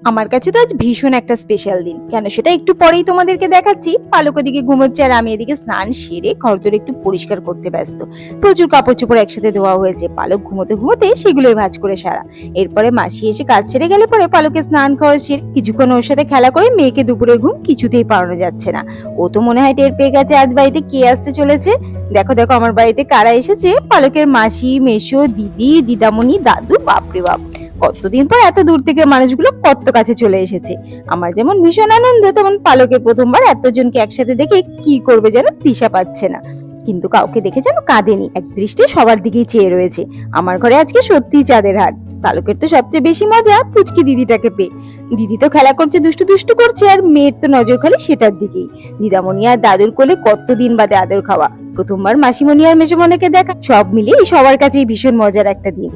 আমার কাছে তো আজ ভীষণ একটা স্পেশাল দিন। কেন সেটা একটু পরেই তোমাদেরকে দেখাচ্ছি। পালক ওদিকে ঘুমোচ্ছে আর আমি এদিকে স্নান সেরে ঘরদোর একটু পরিষ্কার করতে ব্যস্ত। প্রচুর কাপড় চোপড় একসাথে ধোয়া হয়েছে, পালক ঘুমোতে ঘুমোতে সেগুলোই ভাঁজ করে সারা। এরপরে মাসি এসে কাজ ছেড়ে গেলে পরে পালকে স্নান খাওয়া সেরে কিছুক্ষণ ওর সাথে খেলা করে মেয়েকে দুপুরে ঘুম কিছুতেই পাড়ানো যাচ্ছে না। ও তো মনে হয় টের পেয়ে গেছে আজ বাড়িতে কে আসতে চলেছে। দেখো দেখো আমার বাড়িতে কারা এসেছে। পালকের মাসি, মেসো, দিদি, দিদামণি, দাদু, বাপরে বাপ, কতদিন পর এত দূর থেকে মানুষগুলো কত কাছে চলে এসেছে। আমার যেমন ভীষণ আনন্দ, তেমন পালকের প্রথমবার এতজনকে একসাথে দেখে কি করবে যেন দিশা পাচ্ছে না। কিন্তু কাউকে দেখে যেন কাঁদেনি, এক দৃষ্টি সবার দিকেই চেয়ে রয়েছে। আমার ঘরে আজকে সত্যিই চাঁদের হাট। পালকের তো সবচেয়ে বেশি মজা পুচকি দিদিটাকে পেয়ে। দিদি তো খেলা করছে, দুষ্টু দুষ্টু করছে, আর মেয়ের তো নজর খালি সেটার দিকেই। দিদামণি আর দাদুর কোলে কতদিন বাদে আদর খাওয়া, প্রথমবার মাসিমণি আর মেসোমণিকে দেখা, সব মিলিয়ে সবার কাছেই ভীষণ মজার একটা দিন।